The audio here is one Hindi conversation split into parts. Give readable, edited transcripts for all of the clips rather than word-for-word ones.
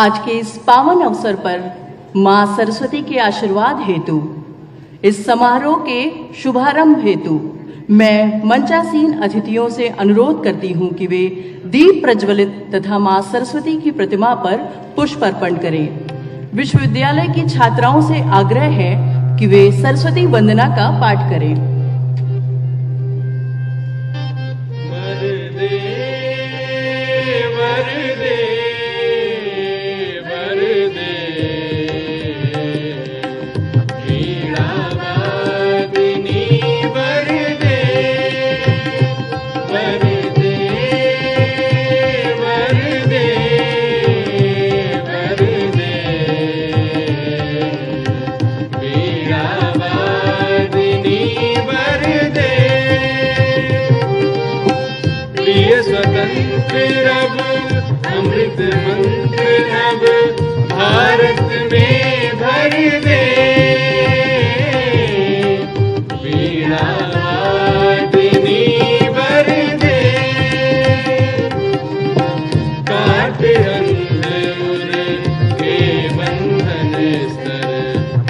आज के इस पावन अवसर पर मां सरस्वती के आशीर्वाद हेतु इस समारोह के शुभारंभ हेतु मैं मंचासीन अतिथियों से अनुरोध करती हूं कि वे दीप प्रज्वलित तथा मां सरस्वती की प्रतिमा पर पुष्प अर्पण करें। विश्वविद्यालय की छात्राओं से आग्रह है कि वे सरस्वती वंदना का पाठ करें। स्वतंत्र रब अमृत मंत्र अब भारत में भर दे। वीणा वादिनी भर दे। काट अंधुर के बंधन स्तर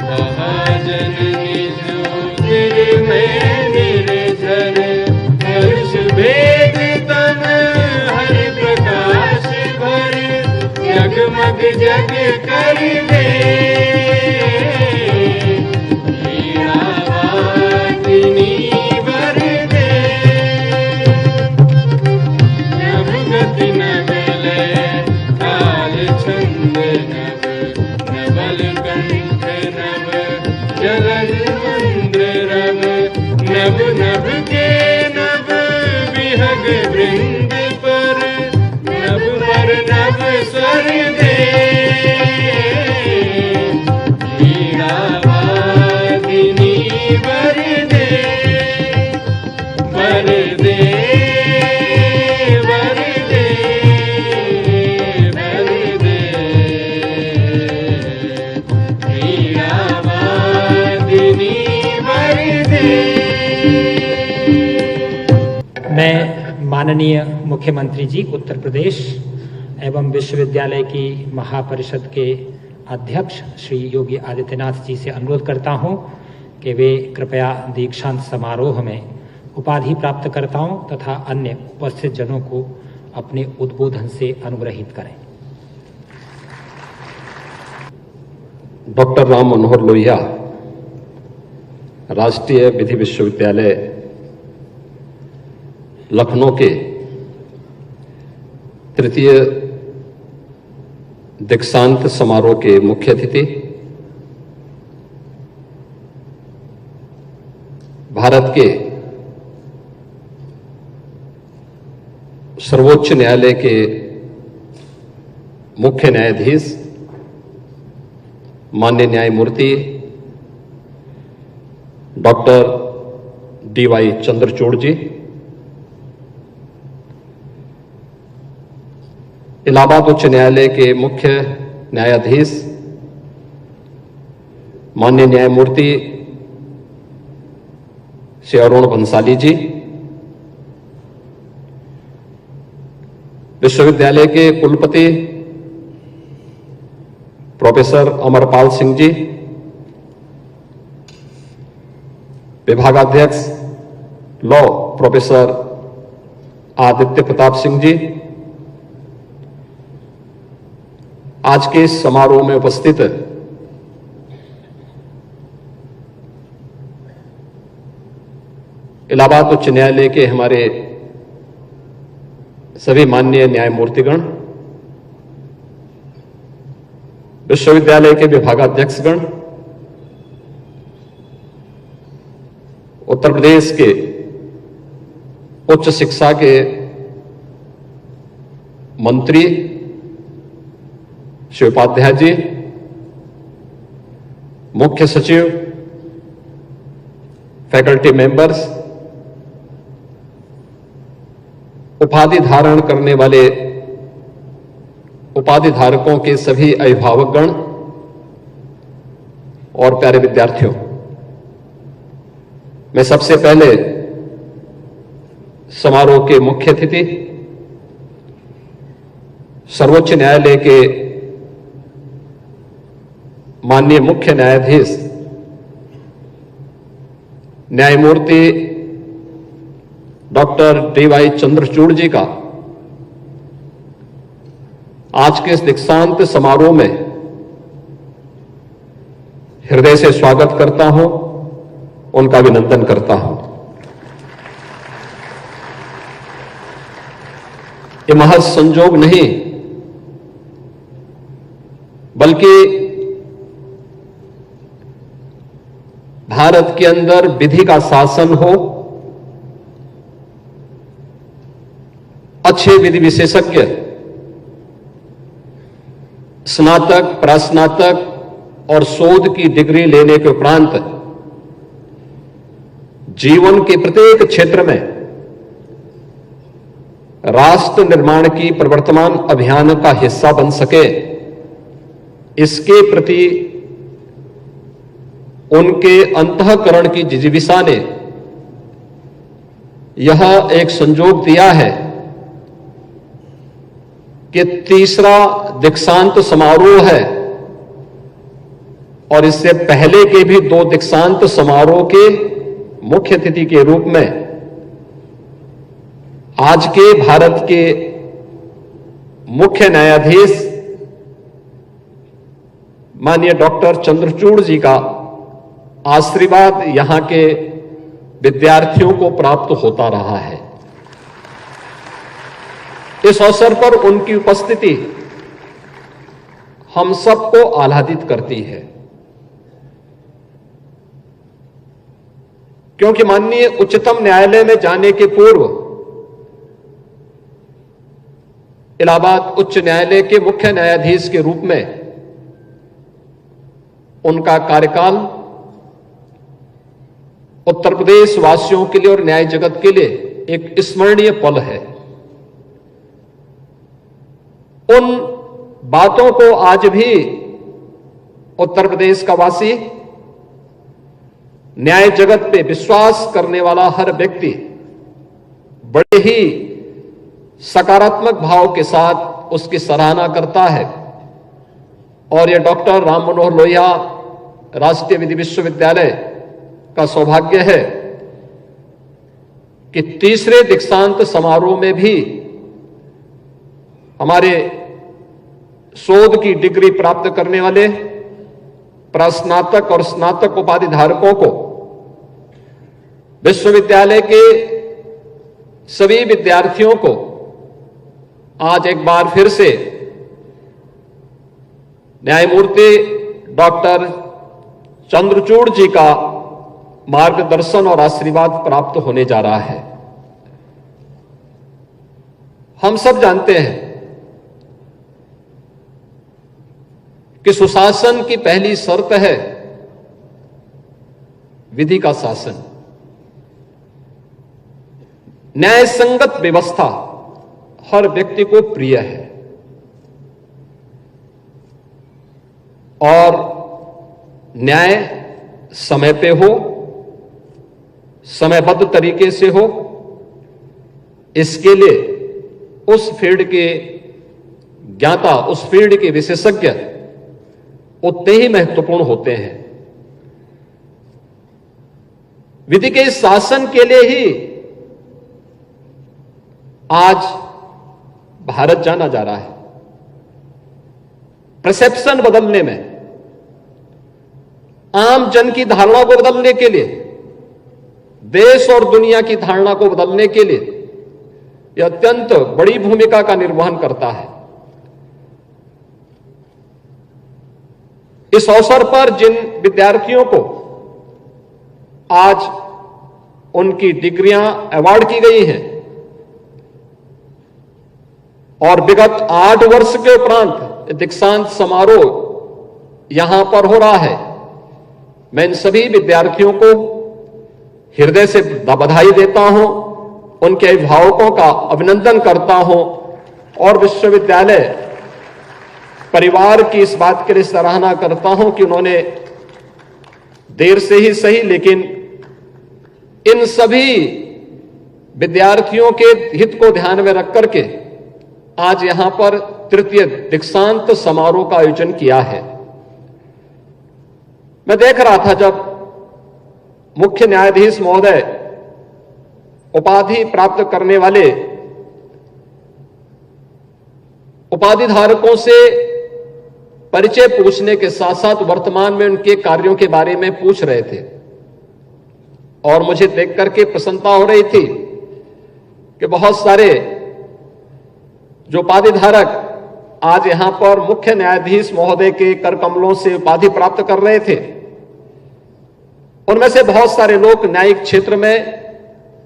महाजननी ज्योतिर में निर्झर हर्ष भेद तन हर प्रकाश भर जगमग जग कर दे। वीणा वादिनी भर दे। नभ गति नभ लय ताल छंद नभ नवल कंठ नभ जलद मंद्र रव नभ नभ के नभ विहग वृंद पर नभ स्वर दे। वीणा वादिनी वर दे। वर दे वर दे वर दे। वीणा वादिनी वर दे। मैं माननीय मुख्यमंत्री जी उत्तर प्रदेश एवं विश्वविद्यालय की महापरिषद के अध्यक्ष श्री योगी आदित्यनाथ जी से अनुरोध करता हूं कि वे कृपया दीक्षांत समारोह में उपाधि प्राप्तकर्ताओं तथा अन्य उपस्थित जनों को अपने उद्बोधन से अनुग्रहित करें। डॉक्टर राम मनोहर लोहिया राष्ट्रीय विधि विश्वविद्यालय लखनऊ के तृतीय दीक्षांत समारोह के मुख्य अतिथि, भारत के सर्वोच्च न्यायालय के मुख्य न्यायाधीश माननीय न्यायमूर्ति डॉक्टर डी.वाई. चंद्रचूड़ जी, इलाहाबाद उच्च न्यायालय के मुख्य न्यायाधीश माननीय न्यायमूर्ति श्री अरुण भंसाली जी, विश्वविद्यालय के कुलपति प्रोफेसर अमरपाल सिंह जी, विभागाध्यक्ष लॉ प्रोफेसर आदित्य प्रताप सिंह जी, आज के इस समारोह में उपस्थित इलाहाबाद उच्च न्यायालय के हमारे सभी माननीय न्यायमूर्तिगण, विश्वविद्यालय के विभागाध्यक्षगण, उत्तर प्रदेश के उच्च शिक्षा के मंत्री श्री उपाध्याय जी, मुख्य सचिव, फैकल्टी मेंबर्स, उपाधि धारण करने वाले उपाधि धारकों के सभी अभिभावकगण और प्यारे विद्यार्थियों, मैं सबसे पहले समारोह के मुख्य अतिथि सर्वोच्च न्यायालय के माननीय मुख्य न्यायाधीश न्यायमूर्ति डॉक्टर डी.वाई. चंद्रचूड़ जी का आज के इस दीक्षांत समारोह में हृदय से स्वागत करता हूं, उनका अभिनंदन करता हूं। ये महज संजोग नहीं, बल्कि भारत के अंदर विधि का शासन हो, अच्छे विधि विशेषज्ञ, स्नातक, प्रास्नातक और शोध की डिग्री लेने के उपरांत जीवन के प्रत्येक क्षेत्र में राष्ट्र निर्माण की प्रवर्तमान अभियान का हिस्सा बन सके, इसके प्रति उनके अंतःकरण की जिजीविषा ने यह एक संजोग दिया है कि तीसरा दीक्षांत समारोह है और इससे पहले के भी 2 दीक्षांत समारोह के मुख्य अतिथि के रूप में आज के भारत के मुख्य न्यायाधीश माननीय डॉक्टर चंद्रचूड़ जी का आशीर्वाद यहां के विद्यार्थियों को प्राप्त होता रहा है। इस अवसर पर उनकी उपस्थिति हम सबको आह्लादित करती है, क्योंकि माननीय उच्चतम न्यायालय में जाने के पूर्व इलाहाबाद उच्च न्यायालय के मुख्य न्यायाधीश के रूप में उनका कार्यकाल उत्तर प्रदेश वासियों के लिए और न्याय जगत के लिए एक स्मरणीय पल है। उन बातों को आज भी उत्तर प्रदेश का वासी, न्याय जगत पे विश्वास करने वाला हर व्यक्ति बड़े ही सकारात्मक भाव के साथ उसकी सराहना करता है। और यह डॉक्टर राम मनोहर लोहिया राष्ट्रीय विधि विश्वविद्यालय का सौभाग्य है कि तीसरे दीक्षांत समारोह में भी हमारे शोध की डिग्री प्राप्त करने वाले प्रास्नातक और स्नातक उपाधि धारकों को विश्वविद्यालय के सभी विद्यार्थियों को आज एक बार फिर से न्यायमूर्ति डॉक्टर चंद्रचूड़ जी का मार्गदर्शन और आशीर्वाद प्राप्त होने जा रहा है। हम सब जानते हैं कि सुशासन की पहली शर्त है विधि का शासन। न्याय संगत व्यवस्था हर व्यक्ति को प्रिय है और न्याय समय पे हो, समयबद्ध तरीके से हो, इसके लिए उस फील्ड के ज्ञाता, उस फील्ड के विशेषज्ञ उतने ही महत्वपूर्ण होते हैं। विधि के इस शासन के लिए ही आज भारत जाना जा रहा है। परसेप्शन बदलने में, आम जन की धारणा को बदलने के लिए, देश और दुनिया की धारणा को बदलने के लिए यह अत्यंत बड़ी भूमिका का निर्वहन करता है। इस अवसर पर जिन विद्यार्थियों को आज उनकी डिग्रियां अवार्ड की गई हैं और विगत 8 वर्ष के उपरांत दीक्षांत समारोह यहां पर हो रहा है, मैं इन सभी विद्यार्थियों को हृदय से बधाई देता हूं, उनके अभिभावकों का अभिनंदन करता हूं और विश्वविद्यालय परिवार की इस बात के लिए सराहना करता हूं कि उन्होंने देर से ही सही लेकिन इन सभी विद्यार्थियों के हित को ध्यान में रख करके आज यहां पर तृतीय दीक्षांत समारोह का आयोजन किया है। मैं देख रहा था जब मुख्य न्यायाधीश महोदय उपाधि प्राप्त करने वाले उपाधि धारकों से परिचय पूछने के साथ साथ वर्तमान में उनके कार्यों के बारे में पूछ रहे थे, और मुझे देख करके प्रसन्नता हो रही थी कि बहुत सारे जो उपाधि धारक आज यहां पर मुख्य न्यायाधीश महोदय के कर कमलों से उपाधि प्राप्त कर रहे थे, उनमें से बहुत सारे लोग न्यायिक क्षेत्र में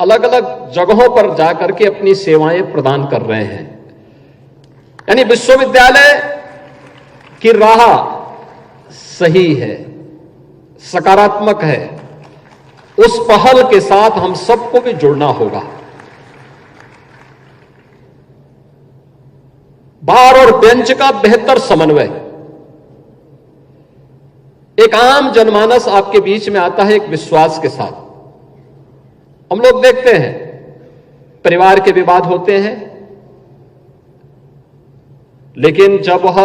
अलग अलग जगहों पर जाकर के अपनी सेवाएं प्रदान कर रहे हैं। यानी विश्वविद्यालय की राह सही है, सकारात्मक है। उस पहल के साथ हम सबको भी जुड़ना होगा। बार और बेंच का बेहतर समन्वय। एक आम जनमानस आपके बीच में आता है एक विश्वास के साथ। हम लोग देखते हैं परिवार के विवाद होते हैं, लेकिन जब वह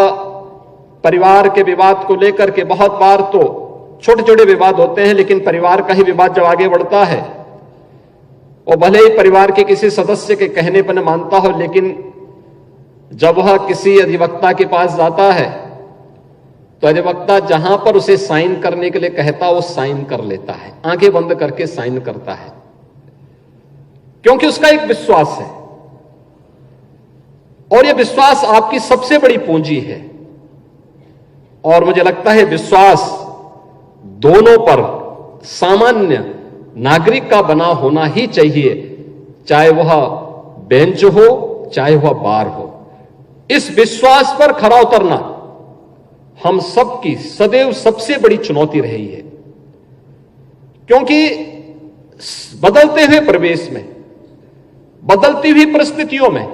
परिवार के विवाद को लेकर के बहुत बार तो छोटे छोटे विवाद होते हैं, लेकिन परिवार का ही विवाद जब आगे बढ़ता है और भले ही परिवार के किसी सदस्य के कहने पर न मानता हो, लेकिन जब वह किसी अधिवक्ता के पास जाता है तो अधिवक्ता जहां पर उसे साइन करने के लिए कहता वो साइन कर लेता है, आंखें बंद करके साइन करता है, क्योंकि उसका एक विश्वास है। और यह विश्वास आपकी सबसे बड़ी पूंजी है। और मुझे लगता है विश्वास दोनों पर सामान्य नागरिक का बना होना ही चाहिए, चाहे वह बेंच हो चाहे वह बार हो। इस विश्वास पर खरा उतरना हम सबकी सदैव सबसे बड़ी चुनौती रही है, क्योंकि बदलते हुए परिवेश में, बदलती हुई परिस्थितियों में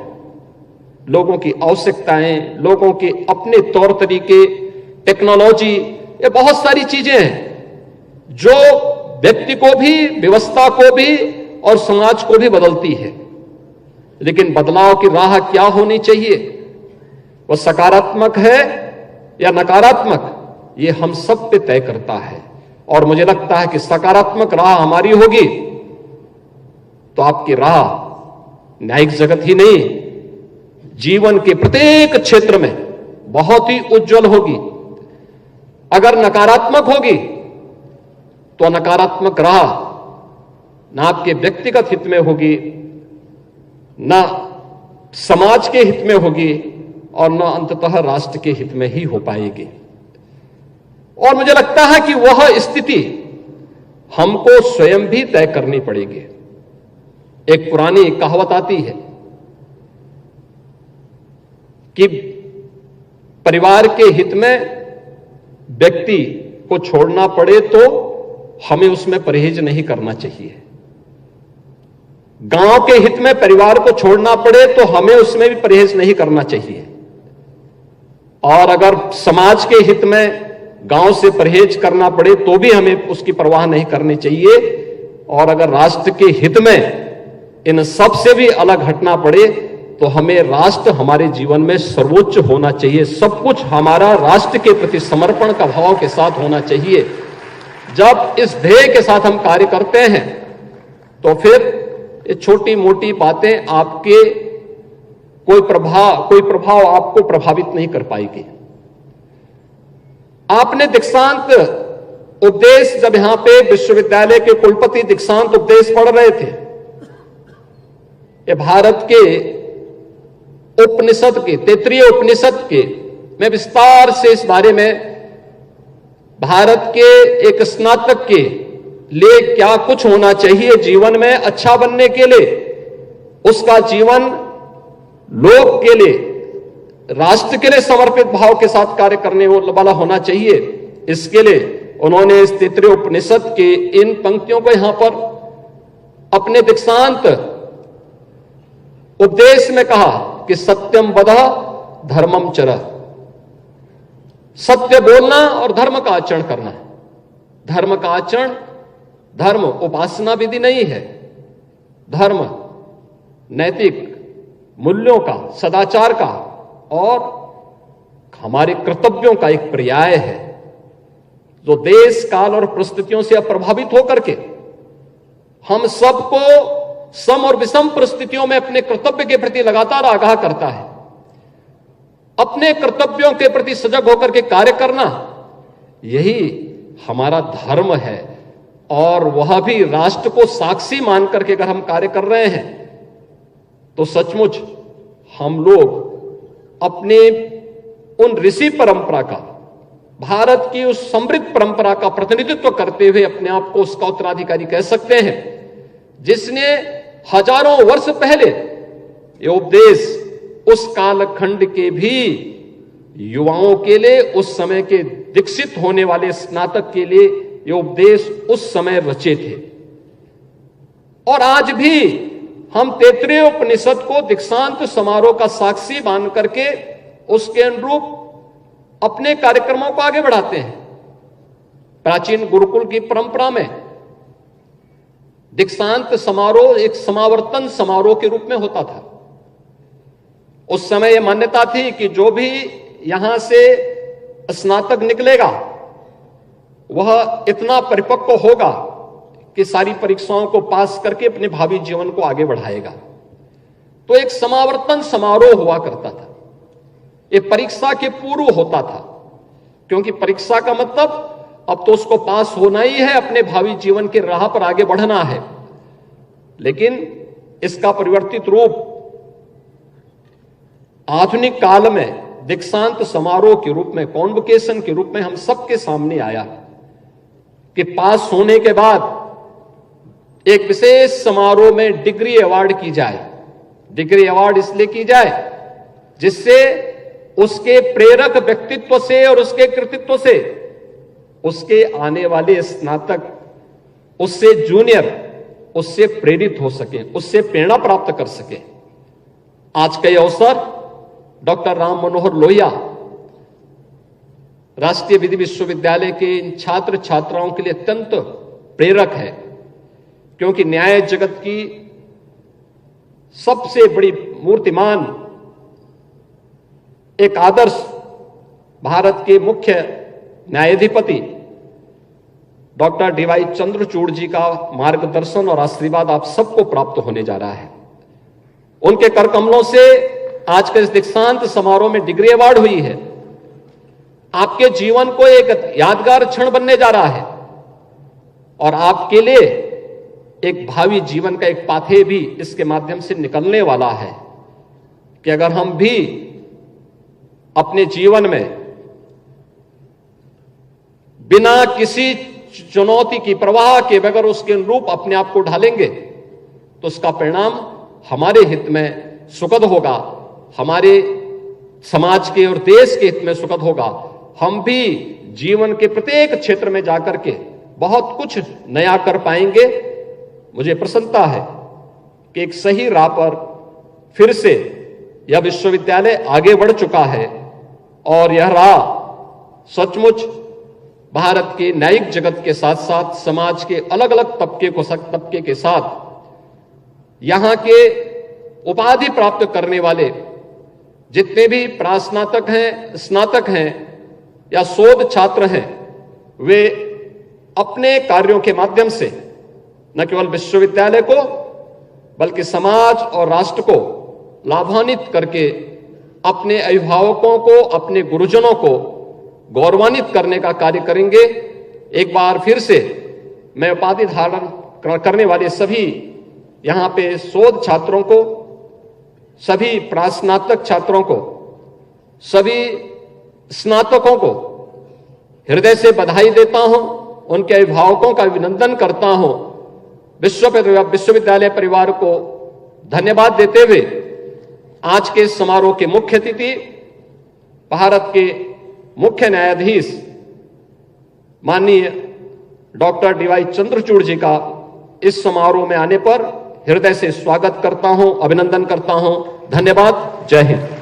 लोगों की आवश्यकताएं, लोगों के अपने तौर तरीके, टेक्नोलॉजी, ये बहुत सारी चीजें हैं जो व्यक्ति को भी, व्यवस्था को भी और समाज को भी बदलती है। लेकिन बदलाव की राह क्या होनी चाहिए, वह सकारात्मक है या नकारात्मक, ये हम सब पे तय करता है। और मुझे लगता है कि सकारात्मक राह हमारी होगी तो आपकी राह न्यायिक जगत ही नहीं, जीवन के प्रत्येक क्षेत्र में बहुत ही उज्जवल होगी। अगर नकारात्मक होगी तो नकारात्मक राह ना आपके व्यक्तिगत हित में होगी, ना समाज के हित में होगी, और न अंततः राष्ट्र के हित में ही हो पाएगी। और मुझे लगता है कि वह स्थिति हमको स्वयं भी तय करनी पड़ेगी। एक पुरानी कहावत आती है कि परिवार के हित में व्यक्ति को छोड़ना पड़े तो हमें उसमें परहेज नहीं करना चाहिए, गांव के हित में परिवार को छोड़ना पड़े तो हमें उसमें भी परहेज नहीं करना चाहिए, और अगर समाज के हित में गांव से परहेज करना पड़े तो भी हमें उसकी परवाह नहीं करनी चाहिए, और अगर राष्ट्र के हित में इन सब से भी अलग हटना पड़े तो हमें राष्ट्र हमारे जीवन में सर्वोच्च होना चाहिए। सब कुछ हमारा राष्ट्र के प्रति समर्पण का भाव के साथ होना चाहिए। जब इस ध्येय के साथ हम कार्य करते हैं तो फिर ये छोटी मोटी बातें आपके कोई प्रभाव आपको प्रभावित नहीं कर पाएगी। आपने दीक्षांत उपदेश, जब यहां पे विश्वविद्यालय के कुलपति दीक्षांत उपदेश पढ़ रहे थे, ये भारत के उपनिषद के, तैत्तिरीय उपनिषद के, मैं विस्तार से इस बारे में भारत के एक स्नातक के लिए क्या कुछ होना चाहिए जीवन में अच्छा बनने के लिए, उसका जीवन लोक के लिए, राष्ट्र के लिए समर्पित भाव के साथ कार्य करने वाला होना चाहिए। इसके लिए उन्होंने इस तैत्तिरीय उपनिषद के इन पंक्तियों को यहां पर अपने दीक्षांत उपदेश में कहा कि सत्यम वदः धर्मम चरः, सत्य बोलना और धर्म का आचरण करना। धर्म का आचरण, धर्म उपासना विधि नहीं है, धर्म नैतिक मूल्यों का, सदाचार का और हमारे कर्तव्यों का एक पर्याय है। जो देश काल और परिस्थितियों से अप्रभावित होकर के हम सबको सम और विषम परिस्थितियों में अपने कर्तव्य के प्रति लगातार आगाह करता है। अपने कर्तव्यों के प्रति सजग होकर के कार्य करना, यही हमारा धर्म है। और वह भी राष्ट्र को साक्षी मान करके अगर हम कार्य कर रहे हैं तो सचमुच हम लोग अपने उन ऋषि परंपरा का, भारत की उस समृद्ध परंपरा का प्रतिनिधित्व करते हुए अपने आप को उसका उत्तराधिकारी कह सकते हैं, जिसने हजारों वर्ष पहले ये उपदेश उस कालखंड के भी युवाओं के लिए, उस समय के दीक्षित होने वाले स्नातक के लिए ये उपदेश उस समय रचे थे। और आज भी हम तैत्तिरीय उपनिषद को दीक्षांत समारोह का साक्षी मान करके उसके अनुरूप अपने कार्यक्रमों को आगे बढ़ाते हैं। प्राचीन गुरुकुल की परंपरा में दीक्षांत समारोह एक समावर्तन समारोह के रूप में होता था। उस समय यह मान्यता थी कि जो भी यहां से स्नातक निकलेगा वह इतना परिपक्व होगा कि सारी परीक्षाओं को पास करके अपने भावी जीवन को आगे बढ़ाएगा। तो एक समावर्तन समारोह हुआ करता था। ये परीक्षा के पूर्व होता था, क्योंकि परीक्षा का मतलब अब तो उसको पास होना ही है, अपने भावी जीवन के राह पर आगे बढ़ना है। लेकिन इसका परिवर्तित रूप आधुनिक काल में दीक्षांत समारोह के रूप में, कॉन्वोकेशन के रूप में हम सबके सामने आया कि पास होने के बाद एक विशेष समारोह में डिग्री अवार्ड की जाए। डिग्री अवार्ड इसलिए की जाए जिससे उसके प्रेरक व्यक्तित्व से और उसके कृतित्व से उसके आने वाले स्नातक उससे जूनियर उससे प्रेरित हो सके, उससे प्रेरणा प्राप्त कर सके। आज का यह अवसर डॉक्टर राम मनोहर लोहिया राष्ट्रीय विधि विश्वविद्यालय के इन छात्र छात्राओं के लिए अत्यंत प्रेरक है, क्योंकि न्याय जगत की सबसे बड़ी मूर्तिमान एक आदर्श भारत के मुख्य न्यायाधिपति डॉक्टर डीवाई चंद्रचूड़ जी का मार्गदर्शन और आशीर्वाद आप सबको प्राप्त होने जा रहा है। उनके करकमलों से आज के इस दीक्षांत समारोह में डिग्री अवार्ड हुई है। आपके जीवन को एक यादगार क्षण बनने जा रहा है और आपके लिए एक भावी जीवन का एक पाथे भी इसके माध्यम से निकलने वाला है कि अगर हम भी अपने जीवन में बिना किसी चुनौती की परवाह के बगैर उसके अनुरूप अपने आप को ढालेंगे तो उसका परिणाम हमारे हित में सुखद होगा, हमारे समाज के और देश के हित में सुखद होगा। हम भी जीवन के प्रत्येक क्षेत्र में जाकर के बहुत कुछ नया कर पाएंगे। मुझे प्रसन्नता है कि एक सही राह पर फिर से यह विश्वविद्यालय आगे बढ़ चुका है और यह राह सचमुच भारत के न्यायिक जगत के साथ साथ समाज के अलग अलग तबके के साथ यहां के उपाधि प्राप्त करने वाले जितने भी प्रास्नातक हैं, स्नातक हैं या शोध छात्र हैं, वे अपने कार्यों के माध्यम से न केवल विश्वविद्यालय को बल्कि समाज और राष्ट्र को लाभान्वित करके अपने अभिभावकों को, अपने गुरुजनों को गौरवान्वित करने का कार्य करेंगे। एक बार फिर से मैं उपाधि धारण करने वाले सभी यहां पे शोध छात्रों को, सभी प्रास्नातक छात्रों को, सभी स्नातकों को हृदय से बधाई देता हूं, उनके अभिभावकों का अभिनंदन करता हूं, विश्वविद्यालय परिवार को धन्यवाद देते हुए आज के समारोह के मुख्य अतिथि भारत के मुख्य न्यायाधीश माननीय डॉक्टर डीवाई चंद्रचूड़ जी का इस समारोह में आने पर हृदय से स्वागत करता हूं, अभिनंदन करता हूं। धन्यवाद। जय हिंद।